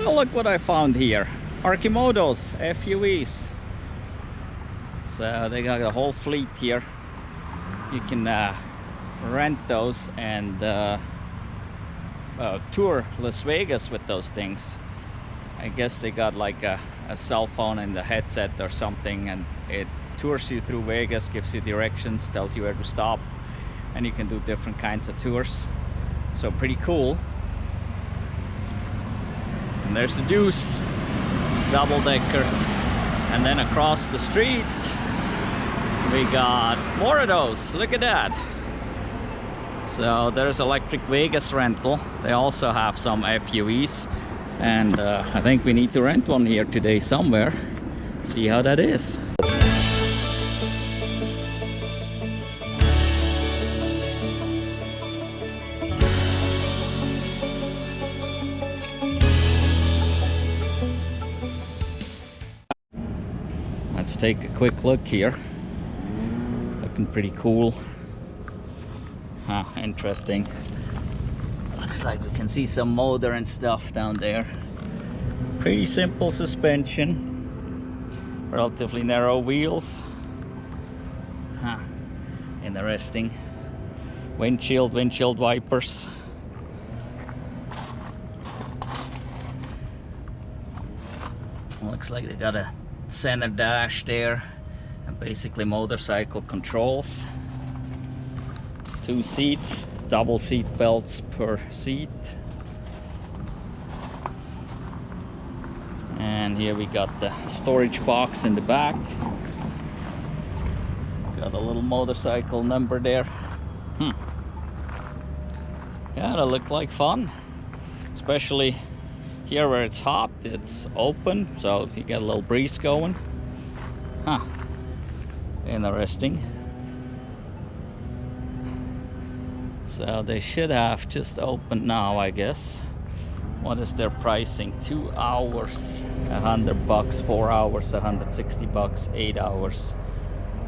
Well, look what I found here. Arcimoto's FUVs. So they got a whole fleet here. You can rent those and tour Las Vegas with those things. I guess they got like a cell phone and a headset or something, and it tours you through Vegas, gives you directions, tells you where to stop, and you can do different kinds of tours. So pretty cool. And there's the Deuce double-decker, and then across the street we got more of those. Look at that. So there's Electric Vegas rental. They also have some FUVs, and I think we need to rent one here today somewhere. See how that is. Let's take a quick look here. Looking pretty cool. Interesting. Looks like we can see some motor and stuff down there. Pretty simple suspension. Relatively narrow wheels. Interesting. Windshield wipers. Looks like they got a center dash there, and basically motorcycle controls. 2 seats, double seat belts per seat. And here we got the storage box in the back. Got a little motorcycle number there. Yeah, that looked like fun, especially here where it's hot. It's open, so you get a little breeze going. Interesting. So they should have just opened now, I guess. What is their pricing? 2 hours, $100. 4 hours, $160. 8 hours,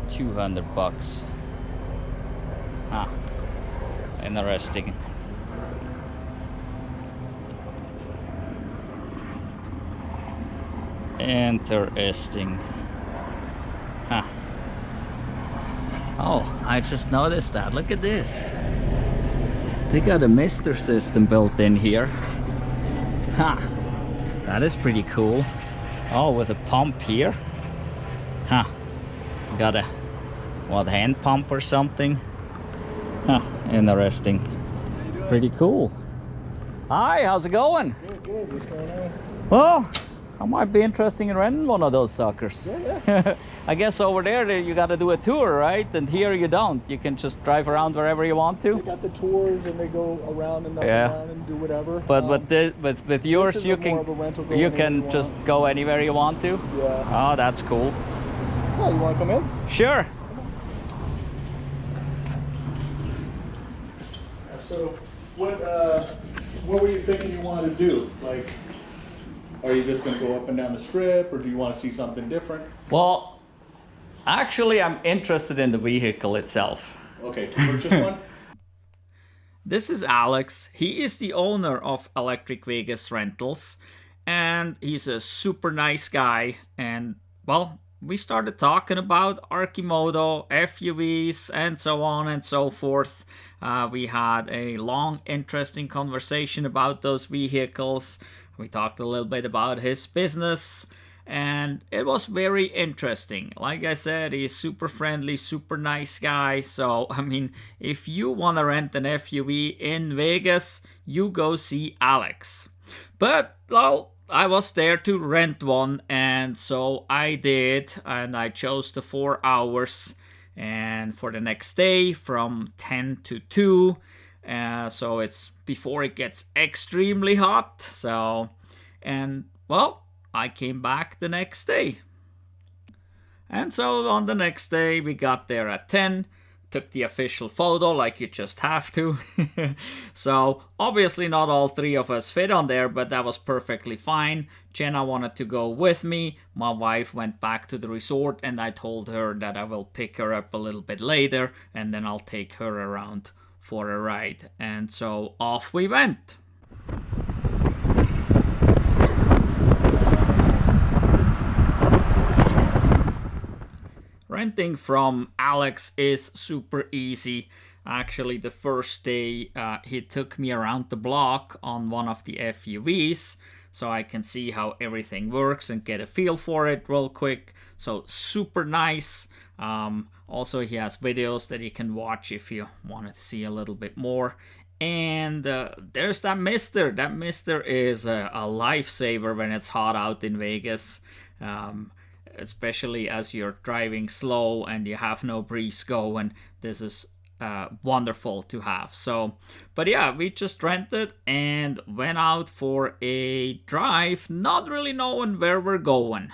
$200. Interesting. Interesting. Oh, I just noticed that. Look at this. They got a mister system built in here. That is pretty cool. Oh, with a pump here. Got a hand pump or something. Interesting. Pretty cool. Hi, how's it going? Good. What's going on? Well, I might be interested in renting one of those suckers. Yeah. I guess over there you got to do a tour, right? And here you don't. You can just drive around wherever you want to. They got the tours and they go around and up and down and do whatever. But with yours, you can just go anywhere you want to. Yeah. Oh, that's cool. Oh, you want to come in? Sure. So, what were you thinking you wanted to do? Like, are you just going to go up and down the strip, or do you want to see something different? Well, actually, I'm interested in the vehicle itself. Okay, to purchase one? This is Alex. He is the owner of Electric Vegas Rentals, and he's a super nice guy. And, well, we started talking about Arcimoto, FUVs, and so on and so forth. We had a long, interesting conversation about those vehicles. We talked a little bit about his business, and it was very interesting. Like I said, he's super friendly, super nice guy. So, I mean, if you want to rent an FUV in Vegas, you go see Alex. But, well, I was there to rent one, and so I did, and I chose the 4 hours, and for the next day from 10 to 2. So it's before it gets extremely hot. So, and well, I came back the next day. And so on the next day, we got there at 10, took the official photo like you just have to. So obviously not all 3 of us fit on there, but that was perfectly fine. Jenna wanted to go with me. My wife went back to the resort, and I told her that I will pick her up a little bit later, and then I'll take her around for a ride. And so off we went. renting from Alex is super easy. Actually, the first day he took me around the block on one of the FUVs, so I can see how everything works and get a feel for it real quick. So super nice. Also, he has videos that you can watch if you want to see a little bit more. And there's that mister. That mister is a lifesaver when it's hot out in Vegas. Especially as you're driving slow and you have no breeze going. This is wonderful to have. So, but yeah, we just rented and went out for a drive, not really knowing where we're going.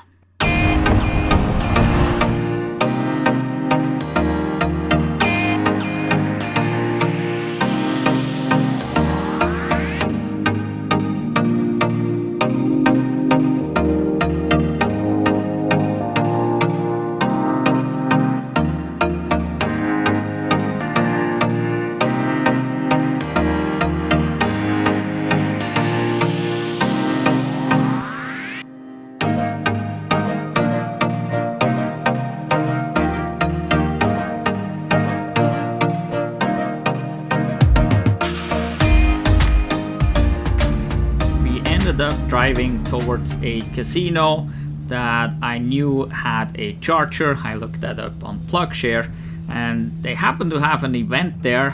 Up driving towards a casino that I knew had a charger. I looked that up on PlugShare, and they happened to have an event there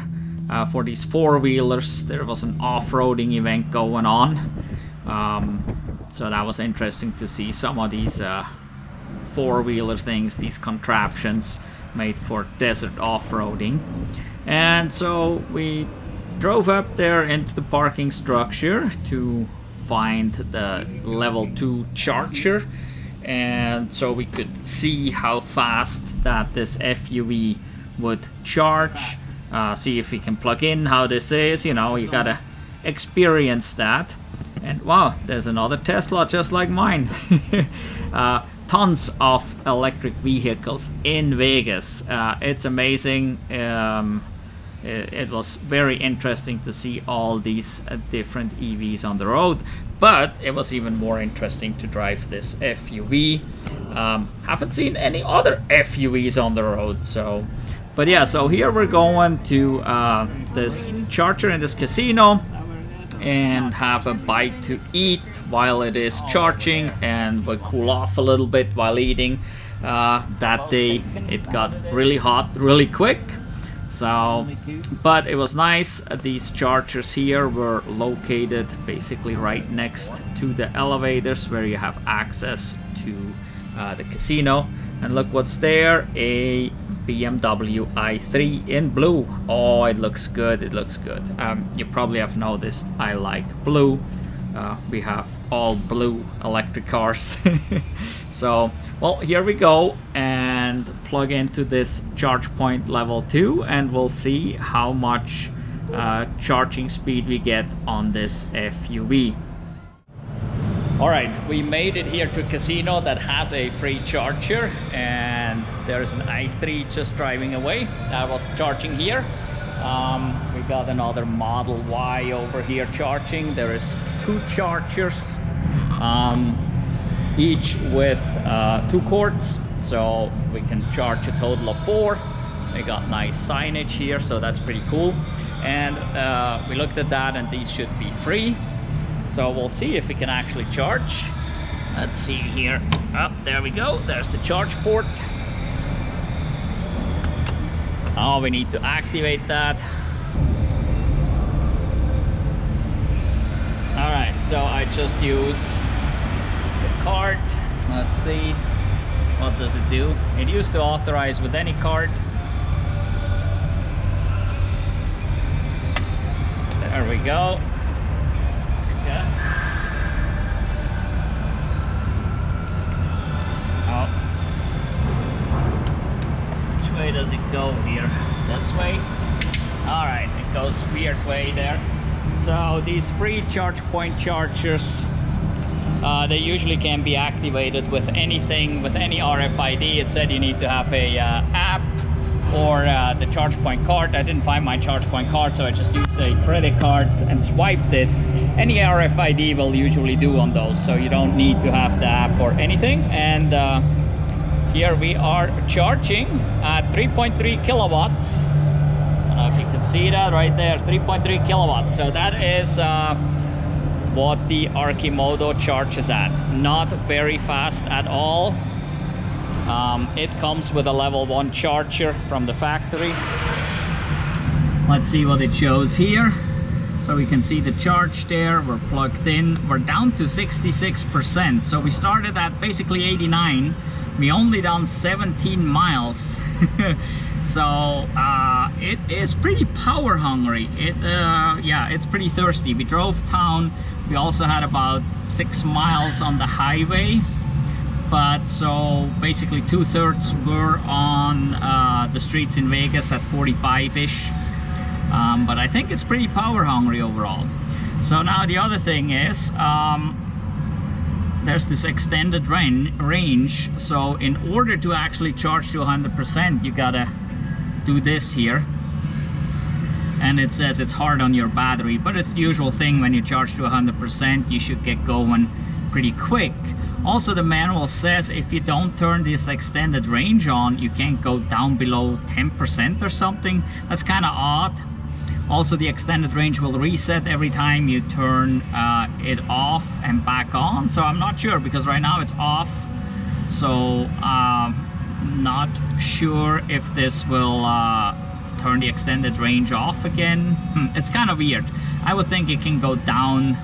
for these four-wheelers. There was an off-roading event going on, so that was interesting to see some of these four-wheeler things, these contraptions made for desert off-roading. And so we drove up there into the parking structure to find the level 2 charger, and so we could see how fast that this FUV would charge, see if we can plug in how this is. You know, you gotta experience that. And wow, there's another Tesla just like mine. Tons of electric vehicles in Vegas. It's amazing. It was very interesting to see all these different EVs on the road, but it was even more interesting to drive this FUV. Haven't seen any other FUVs on the road, so. But yeah, so here we're going to this charger in this casino and have a bite to eat while it is charging, and we'll cool off a little bit while eating. That day it got really hot really quick. So, but it was nice. These chargers here were located basically right next to the elevators where you have access to the casino. And look what's there, a BMW i3 in blue. Oh, it looks good, it looks good. You probably have noticed I like blue. We have all blue electric cars. So, well, here we go and plug into this charge point level 2, and we'll see how much charging speed we get on this FUV. Alright, we made it here to a casino that has a free charger, and there's an i3 just driving away. I was charging here. We got another Model Y over here charging. There is 2 chargers, each with 2 cords, so we can charge a total of 4. They got nice signage here, so that's pretty cool. And we looked at that, and these should be free. So we'll see if we can actually charge. Let's see here. Oh, there we go. There's the charge port. Oh, we need to activate that. Alright, so I just use the card. Let's see. What does it do? It used to authorize with any card. There we go. Yeah. Oh. Which way does it go here? This way? Alright, it goes weird way there. So these free charge point chargers, they usually can be activated with anything, with any RFID. It said you need to have a app or the charge point card. I didn't find my charge point card, so I just used a credit card and swiped it. Any RFID will usually do on those, so you don't need to have the app or anything. And here we are charging at 3.3 kilowatts. I don't know if you can see that right there, 3.3 kilowatts. So that is what the Arcimoto charges at. Not very fast at all. It comes with a level 1 charger from the factory. Let's see what it shows here. So we can see the charge there, we're plugged in, we're down to 66%. So we started at basically 89. We only done 17 miles. So it is pretty power hungry. Yeah, it's pretty thirsty. We drove town. We also had about 6 miles on the highway. But so basically 2/3 were on the streets in Vegas at 45-ish. But I think it's pretty power hungry overall. So now the other thing is, there's this extended range. So in order to actually charge to 100%, you gotta do this here. And it says it's hard on your battery, but it's the usual thing when you charge to 100%, you should get going pretty quick. Also, the manual says if you don't turn this extended range on, you can't go down below 10% or something. That's kind of odd. Also, the extended range will reset every time you turn it off and back on. So I'm not sure, because right now it's off. So not sure if this will turn the extended range off again. It's kind of weird. I would think it can go down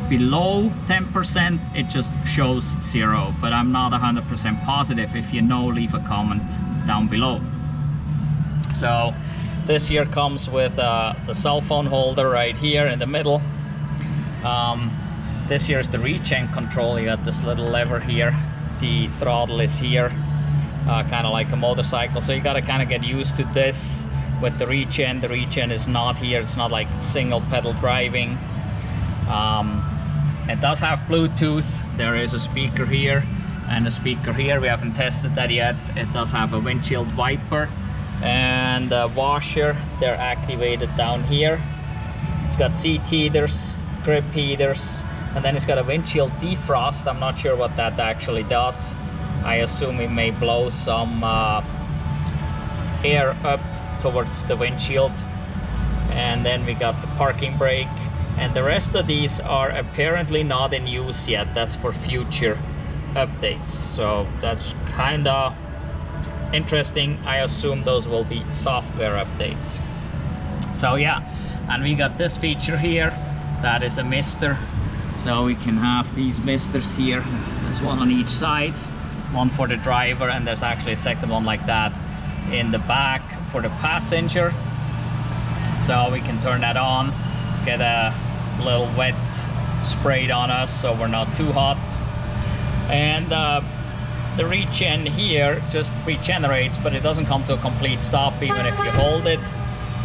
below 10%. It just shows 0, but I'm not 100% positive. If you know, leave a comment down below. So this here comes with the cell phone holder right here in the middle. This here is the reach-end control. You got this little lever here. The throttle is here, kind of like a motorcycle. So you got to kind of get used to this with the reach-end. The reach-end is not here. It's not like single pedal driving. It does have Bluetooth. There is a speaker here and a speaker here. We haven't tested that yet. It does have a windshield wiper and a washer. They're activated down here. It's got seat heaters, grip heaters, and then it's got a windshield defrost. I'm not sure what that actually does. I assume it may blow some air up towards the windshield. And then we got the parking brake, and the rest of these are apparently not in use yet. That's for future updates, so that's kind of interesting. I assume those will be software updates. So yeah, and we got this feature here. That is a mister, so we can have these misters here. There's one on each side, one for the driver, and there's actually a second one like that in the back for the passenger. So we can turn that on, get a little wet sprayed on us so we're not too hot. And the reach-end here just regenerates, but it doesn't come to a complete stop even if you hold it.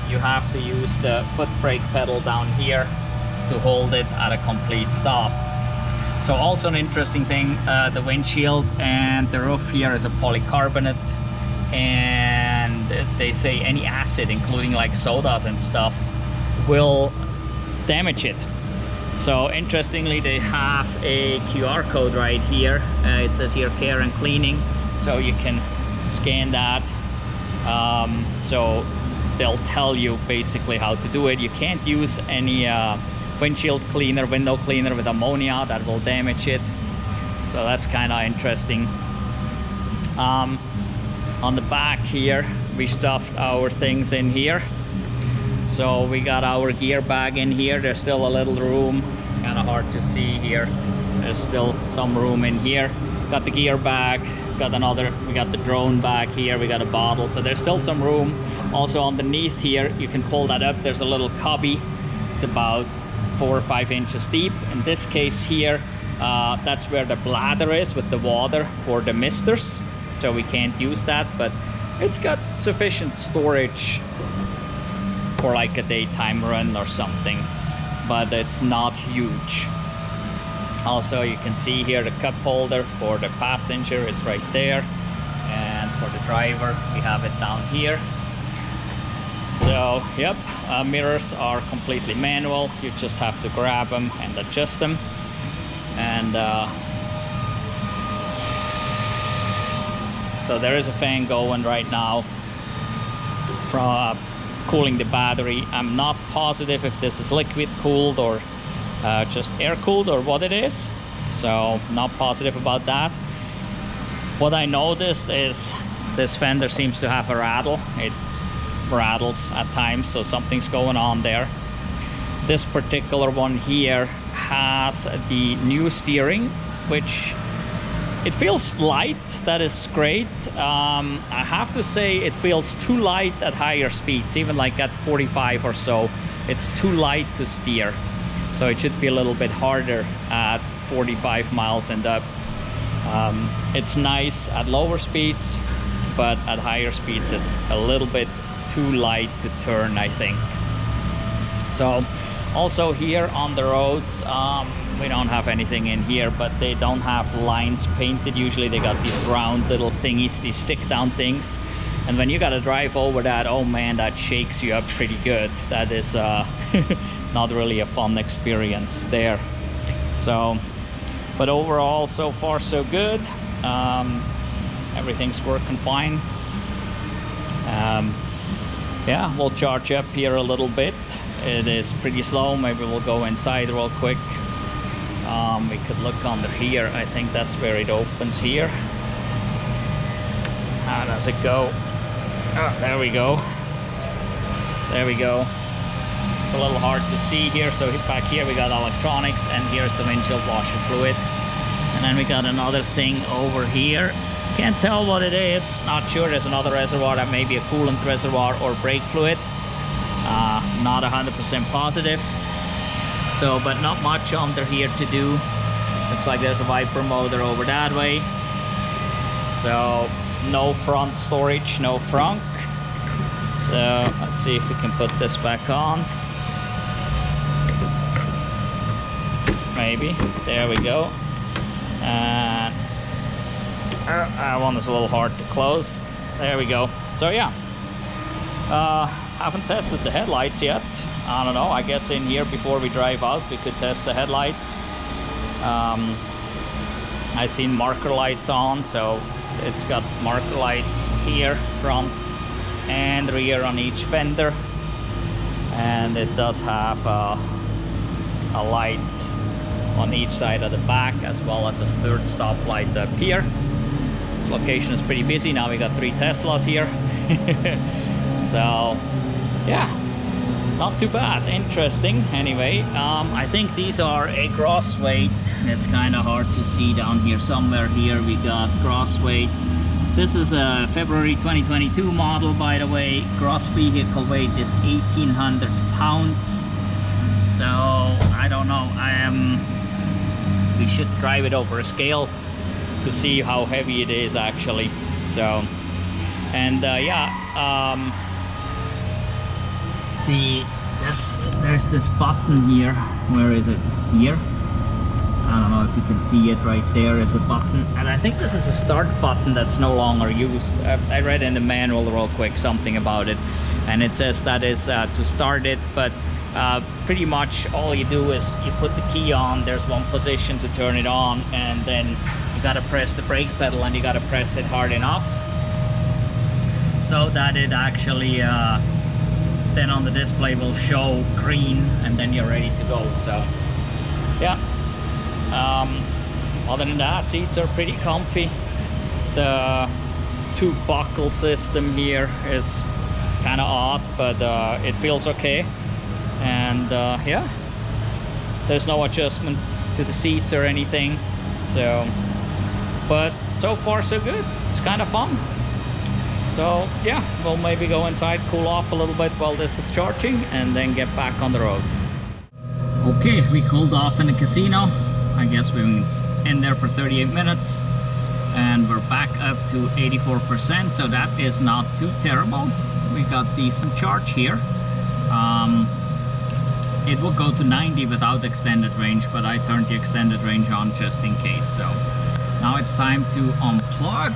You have to use the foot brake pedal down here to hold it at a complete stop. So also an interesting thing, the windshield and the roof here is a polycarbonate, and they say any acid, including like sodas and stuff, will damage it. So interestingly, they have a QR code right here. It says here care and cleaning, so you can scan that. So they'll tell you basically how to do it. You can't use any windshield cleaner, window cleaner with ammonia. That will damage it. So that's kind of interesting. On the back here, we stuffed our things in here. So we got our gear bag in here. There's still a little room. It's kind of hard to see here. There's still some room in here. Got the gear bag, got another, we got the drone bag here, we got a bottle. So there's still some room. Also underneath here, you can pull that up. There's a little cubby. It's about 4 or 5 inches deep. In this case here, that's where the bladder is with the water for the misters. So we can't use that, but it's got sufficient storage for like a daytime run or something, but it's not huge. Also, you can see here the cup holder for the passenger is right there, and for the driver we have it down here. So yep, mirrors are completely manual. You just have to grab them and adjust them. And So there is a fan going right now from cooling the battery. I'm not positive if this is liquid cooled or just air cooled or what it is, so not positive about that. What I noticed is this fender seems to have a rattle. It rattles at times, so something's going on there. This particular one here has the new steering, which it feels light. That is great. I have to say it feels too light at higher speeds, even like at 45 or so. It's too light to steer, so it should be a little bit harder at 45 miles and up. It's nice at lower speeds, but at higher speeds it's a little bit too light to turn, I think. So also here on the roads, we don't have anything in here, but they don't have lines painted. Usually they got these round little thingies, these stick down things, and when you gotta drive over that, oh man, that shakes you up pretty good. That is not really a fun experience there. So, but overall, so far so good. Everything's working fine. Yeah, we'll charge up here a little bit. It is pretty slow. Maybe we'll go inside real quick. We could look under here. I think that's where it opens here. How does it go? Oh, there we go. There we go. It's a little hard to see here. So back here we got electronics, and here's the windshield washer fluid. And then we got another thing over here. Can't tell what it is. Not sure. There's another reservoir that may be a coolant reservoir or brake fluid. Not 100% positive. So, but not much under here to do. Looks like there's a wiper motor over that way. So no front storage, no frunk. So let's see if we can put this back on. Maybe. There we go. And that one is a little hard to close. There we go. So yeah. Haven't tested the headlights yet. I don't know, I guess in here before we drive out we could test the headlights. I seen marker lights on, so it's got marker lights here, front and rear on each fender, and it does have a light on each side of the back, as well as a third stoplight up here. This location is pretty busy. Now we got 3 Teslas here. So yeah, not too bad. Interesting. Anyway, I think these are a gross weight. It's kind of hard to see down here. Somewhere here we got gross weight. This is a February 2022 model, by the way. Gross vehicle weight is 1,800 pounds. So I don't know. We should drive it over a scale to see how heavy it is actually. So, and yeah. There's this button here. Where is it? Here? I don't know if you can see it. Right there is a button, and I think this is a start button that's no longer used. I read in the manual real quick something about it, and it says that is to start it, but pretty much all you do is you put the key on. There's one position to turn it on, and then you gotta press the brake pedal, and you gotta press it hard enough so that it actually then on the display will show green, and then you're ready to go. So yeah, other than that, seats are pretty comfy. The 2 buckle system here is kind of odd, but it feels okay. And yeah, there's no adjustment to the seats or anything. So, but so far so good. It's kind of fun. So yeah, we'll maybe go inside, cool off a little bit while this is charging, and then get back on the road. Okay, we cooled off in the casino. I guess we've been in there for 38 minutes, and we're back up to 84%, so that is not too terrible. We got decent charge here. It will go to 90 without extended range, but I turned the extended range on just in case. So now it's time to unplug,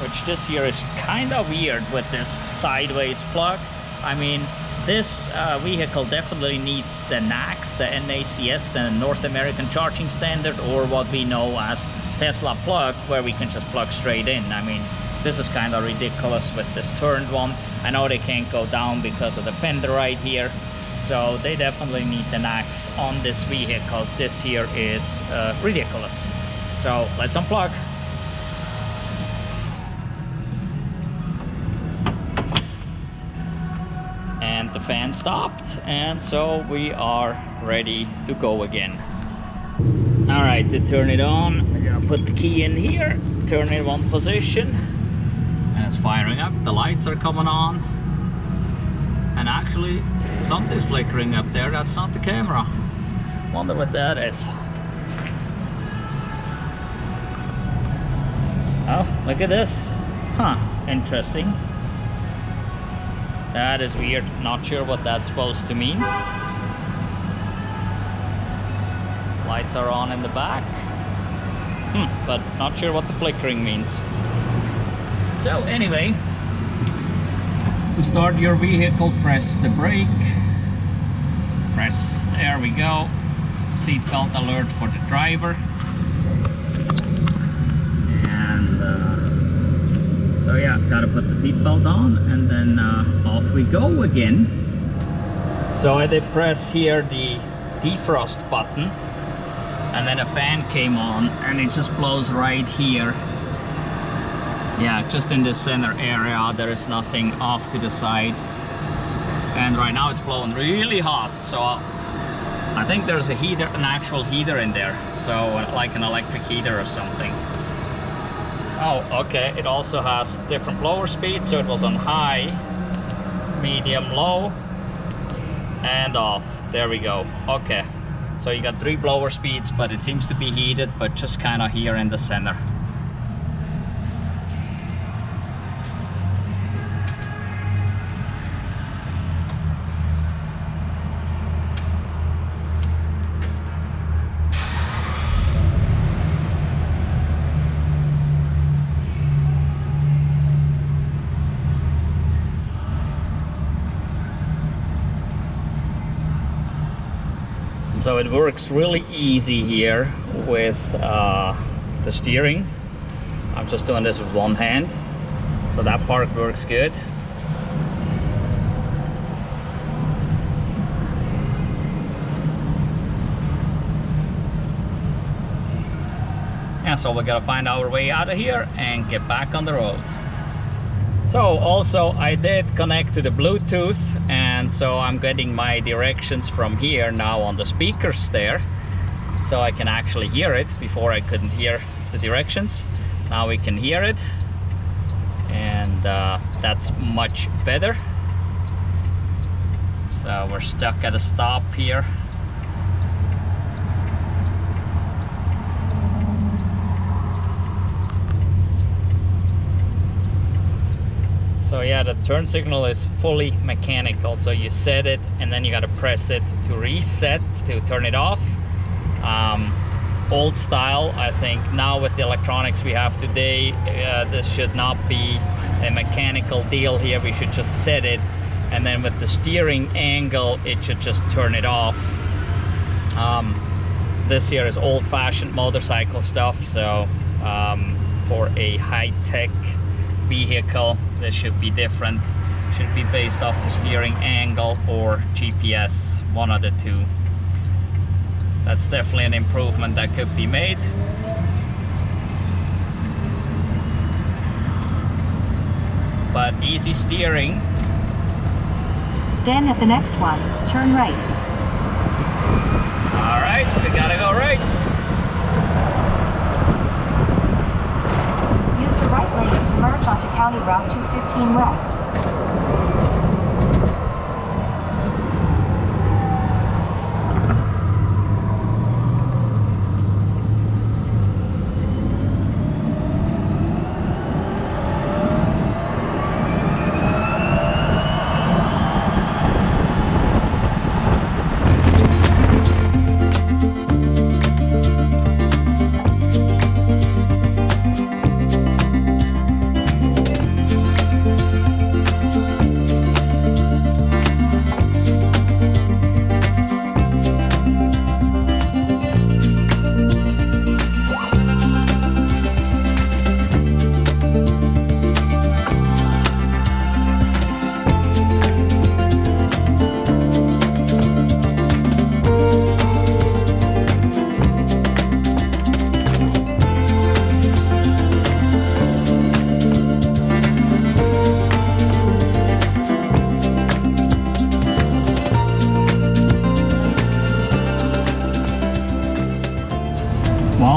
which this year is kind of weird with this sideways plug. I mean, this vehicle definitely needs the NACS, the NACS, the North American Charging Standard, or what we know as Tesla plug, where we can just plug straight in. I mean, This is kind of ridiculous with this turned one. I know they can't go down because of the fender right here. So they definitely need the knacks on this vehicle. This here is ridiculous. So let's unplug. And the fan stopped, and so we are ready to go again. All right, to turn it on, I'm gonna put the key in here, turn it one position, and it's firing up. The lights are coming on, and actually something's flickering up there. That's not the camera. Wonder what that is. Oh, look at this. Huh, interesting. That is weird. Not sure what that's supposed to mean. Lights are on in the back. But not sure what the flickering means. So anyway, to start your vehicle, press the brake. Press, there we go. Seatbelt alert for the driver. And so yeah, gotta put the seatbelt on, and then off we go again. So I did press here the defrost button, and then a fan came on, and it just blows right here. Yeah, just in the center area. There is nothing off to the side, and right now it's blowing really hot. So I think there's a heater, an actual heater in there, so like an electric heater or something. Oh, okay, it also has different blower speeds, so it was on high, medium, low, and off. There we go. Okay, so you got 3 blower speeds, but it seems to be heated, but just kind of here in the center. So it works really easy here with the steering. I'm just doing this with one hand, so that part works good. Yeah, so we gotta find our way out of here and get back on the road. So also I did connect to the Bluetooth, and so I'm getting my directions from here now on the speakers there, so I can actually hear it. Before I couldn't hear the directions. Now we can hear it, and that's much better. So we're stuck at a stop here. So yeah, the turn signal is fully mechanical, so you set it and then you got to press it to reset, to turn it off. Old style, I think. Now with the electronics we have today, this should not be a mechanical deal here. We should just set it, and then with the steering angle it should just turn it off. This here is old-fashioned motorcycle stuff, so for a high-tech vehicle this should be different. Should be based off the steering angle or GPS, one of the two. That's definitely an improvement that could be made. But easy steering. Then at the next one, turn right. All right, we gotta go right. Use the right lane to merge onto County Route 215 West.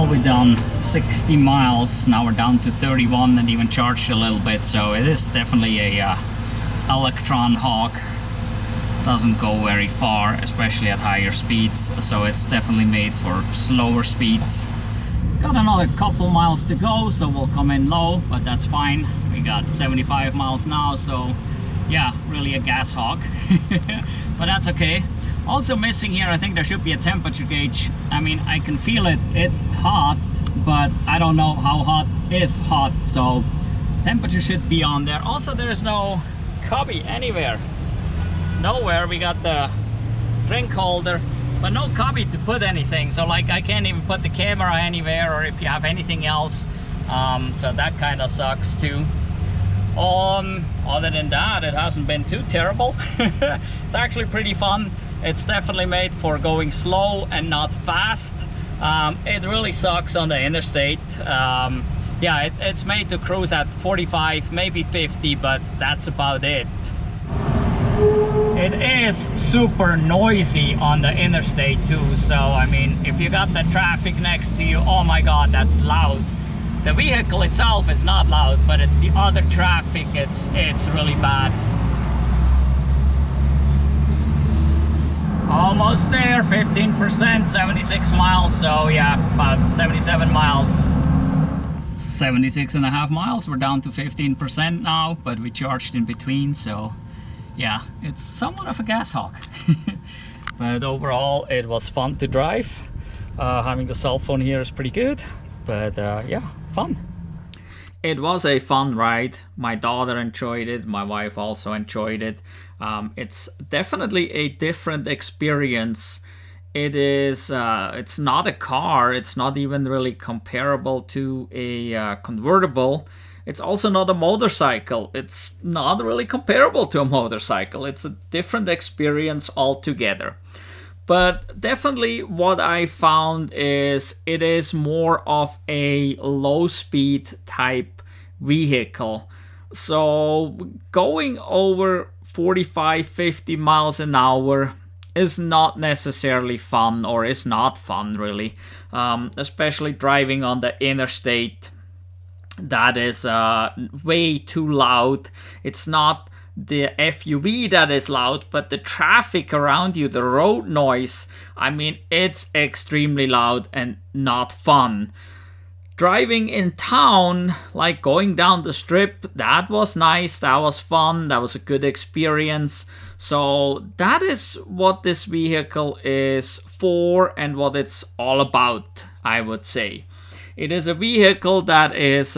well, we've done 60 miles. Now we're down to 31 and even charged a little bit. So it is definitely a electron hawk. Doesn't go very far, especially at higher speeds. So it's definitely made for slower speeds. Got another couple miles to go, so we'll come in low, but that's fine. We got 75 miles now, so yeah, really a gas hog. But that's okay. Also missing here, I think there should be a temperature gauge. I mean, I can feel it, it's hot, but I don't know how hot is hot, so temperature should be on there. Also, there's no cubby anywhere. Nowhere. We got the drink holder, but no cubby to put anything. So like I can't even put the camera anywhere, or if you have anything else. So that kind of sucks too. Other than that, it hasn't been too terrible. It's actually pretty fun. It's definitely made for going slow and not fast. It really sucks on the interstate. Yeah, it's made to cruise at 45, maybe 50, but that's about it. It is super noisy on the interstate too, so I mean, if you got the traffic next to you, oh my god, that's loud. The vehicle itself is not loud, but it's the other traffic, it's really bad. Almost there, 15%, 76 miles, so yeah, about 77 miles. 76 and a half miles, we're down to 15% now, but we charged in between, so yeah, it's somewhat of a gas hog. But overall, it was fun to drive. Having the cell phone here is pretty good, but yeah, fun. It was a fun ride. My daughter enjoyed it. My wife also enjoyed it. It's definitely a different experience. It is. It's not a car. It's not even really comparable to a convertible. It's also not a motorcycle. It's not really comparable to a motorcycle. It's a different experience altogether. But definitely what I found is it is more of a low speed type vehicle. So going over 45, 50 miles an hour is not necessarily fun, or is not fun really, especially driving on the interstate. That is way too loud. It's not the FUV that is loud, but the traffic around you, the road noise, I mean, it's extremely loud and not fun. Driving in town, like going down the strip, that was nice, that was fun, that was a good experience. So that is what this vehicle is for and what it's all about, I would say. It is a vehicle that is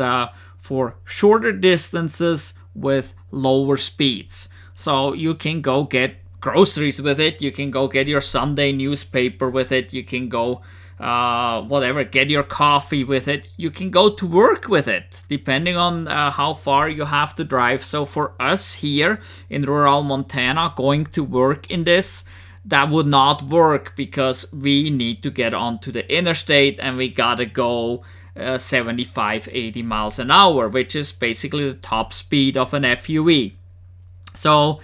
for shorter distances with lower speeds. So you can go get groceries with it, you can go get your Sunday newspaper with it, you can go get your coffee with it, you can go to work with it, depending on how far you have to drive. So for us here in rural Montana, going to work in this, that would not work because we need to get onto the interstate and we gotta go 75, 80 miles an hour, which is basically the top speed of an FUV. So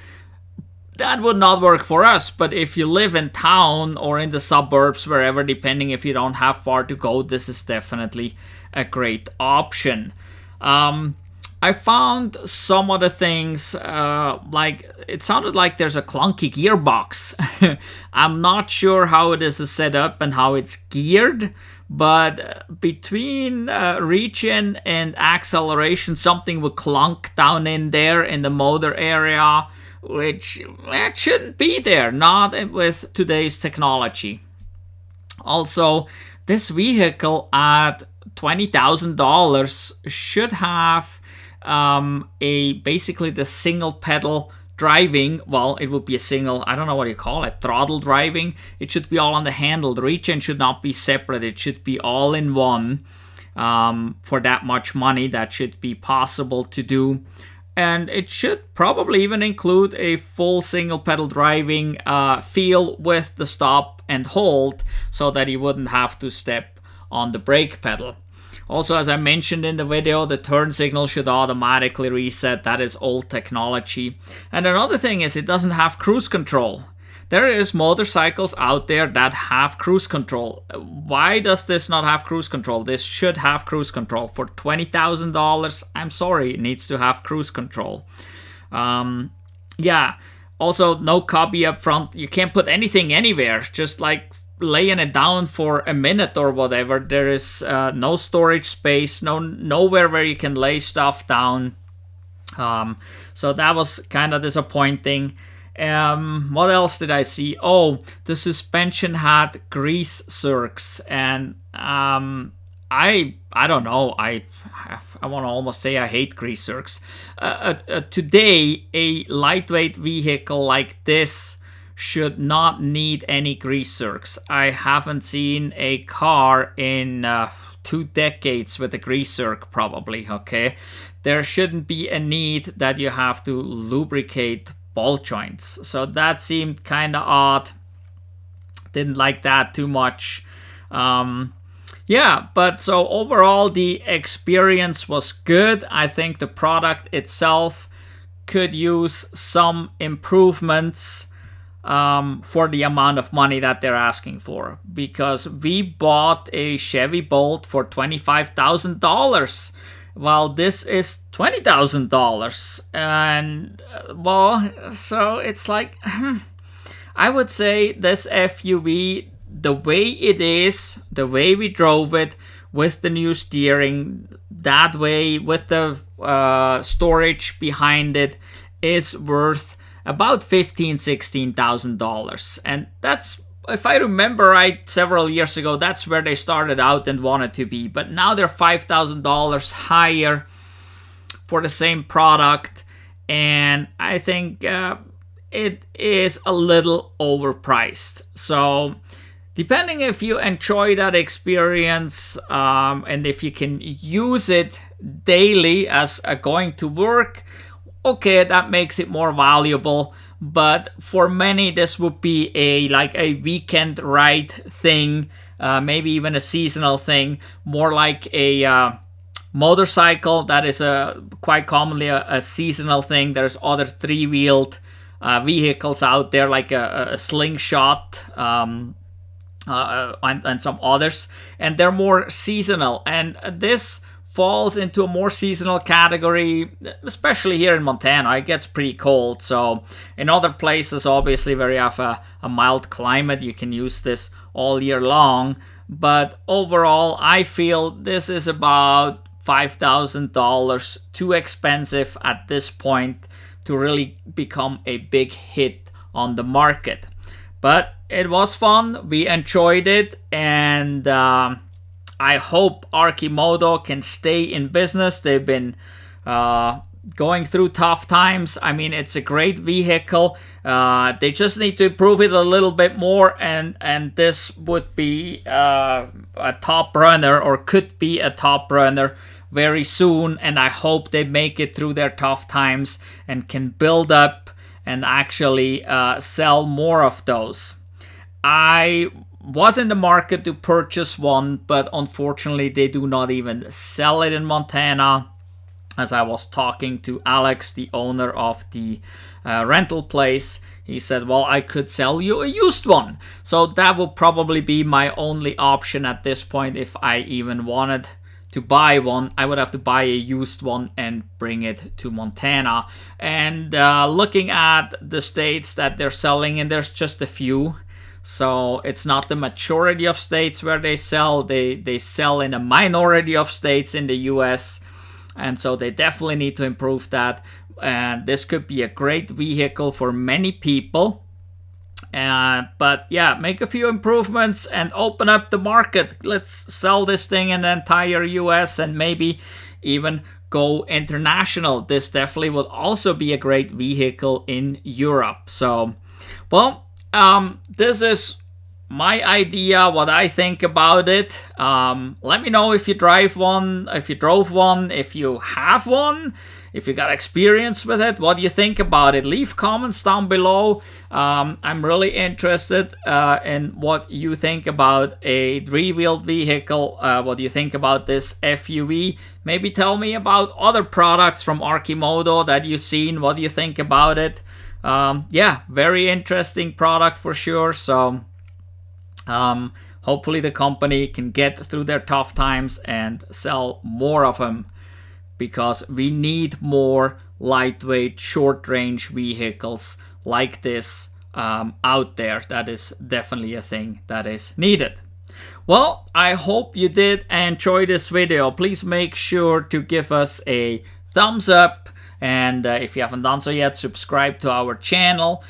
that would not work for us. But if you live in town or in the suburbs, wherever, depending if you don't have far to go, this is definitely a great option. I found some of the things, like it sounded like there's a clunky gearbox. I'm not sure how it is set up and how it's geared, but between regen and acceleration, something would clunk down in there in the motor area, which it shouldn't be there, not with today's technology. Also, this vehicle at $20,000 should have basically the single pedal driving. Well, it would be a single, I don't know what you call it, throttle driving. It should be all on the handle. The regen should not be separate. It should be all in one. For that much money, that should be possible to do. And it should probably even include a full single pedal driving feel with the stop and hold, so that you wouldn't have to step on the brake pedal. Also, as I mentioned in the video, the turn signal should automatically reset. That is old technology. And another thing is it doesn't have cruise control. there is motorcycles out there that have cruise control. Why does this not have cruise control? This should have cruise control. For $20,000, I'm sorry, it needs to have cruise control. Yeah, also no cubby up front. You can't put anything anywhere, just like laying it down for a minute or whatever. There is no storage space, nowhere where you can lay stuff down. So that was kind of disappointing. What else did I see? Oh, the suspension had grease zerks, and I don't know. I want to almost say I hate grease zerks. Today, a lightweight vehicle like this should not need any grease zerks. I haven't seen a car in 2 decades with a grease zerk, probably. Okay, there shouldn't be a need that you have to lubricate ball joints. So that seemed kind of odd. Didn't like that too much. Yeah, but so overall the experience was good. I think the product itself could use some improvements for the amount of money that they're asking for, because we bought a Chevy Bolt for $25,000 while this is $20,000. And well, so it's like I would say this FUV, the way it is, the way we drove it, with the new steering, that way, with the storage behind it, is worth about $15,000-$16,000. And that's, if I remember right, several years ago, that's where they started out and wanted to be. But now they're $5,000 higher for the same product. And I think it is a little overpriced. So depending if you enjoy that experience and if you can use it daily as going to work, okay, that makes it more valuable. But for many, this would be a weekend ride thing, maybe even a seasonal thing, more like a motorcycle. That is quite commonly a seasonal thing. There's other 3-wheeled vehicles out there, like a slingshot and some others, and they're more seasonal. And this falls into a more seasonal category, especially here in Montana. It gets pretty cold, so in other places, obviously, where you have a mild climate, you can use this all year long. But overall, I feel this is about $5,000 too expensive at this point to really become a big hit on the market. But it was fun, we enjoyed it, and I hope Arcimoto can stay in business. They've been going through tough times. I mean, it's a great vehicle. They just need to improve it a little bit more, and this would be a top runner, or could be a top runner very soon. And I hope they make it through their tough times and can build up and actually sell more of those. I was in the market to purchase one, but unfortunately they do not even sell it in Montana. As I was talking to Alex, the owner of the rental place, he said, well, I could sell you a used one. So that will probably be my only option at this point. If I even wanted to buy one, I would have to buy a used one and bring it to Montana. And looking at the states that they're selling in, there's just a few. So it's not the majority of states where they sell. They sell in a minority of states in the US. And so they definitely need to improve that. And this could be a great vehicle for many people. But yeah, make a few improvements and open up the market. Let's sell this thing in the entire US and maybe even go international. This definitely would also be a great vehicle in Europe. So, well, this is my idea, what I think about it. Let me know if you drive one, if you drove one, if you have one, if you got experience with it. What do you think about it? Leave comments down below. I'm really interested in what you think about a 3-wheeled vehicle. What do you think about this FUV? Maybe tell me about other products from Arcimoto that you've seen. What do you think about it? yeah, very interesting product for sure. So hopefully the company can get through their tough times and sell more of them, because we need more lightweight, short-range vehicles like this out there. That is definitely a thing that is needed. Well, I hope you did enjoy this video. Please make sure to give us a thumbs up, and if you haven't done so yet, subscribe to our channel.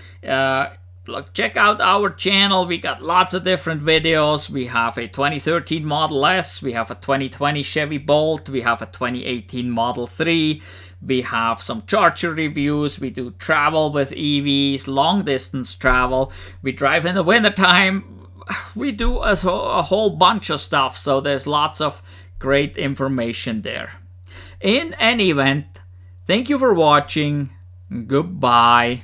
Look, check out our channel. We got lots of different videos. We have a 2013 Model S, we have a 2020 Chevy Bolt, we have a 2018 Model 3, we have some charger reviews, we do travel with EVs, long distance travel, we drive in the wintertime, we do a whole bunch of stuff, so there's lots of great information there. In any event, thank you for watching. Goodbye.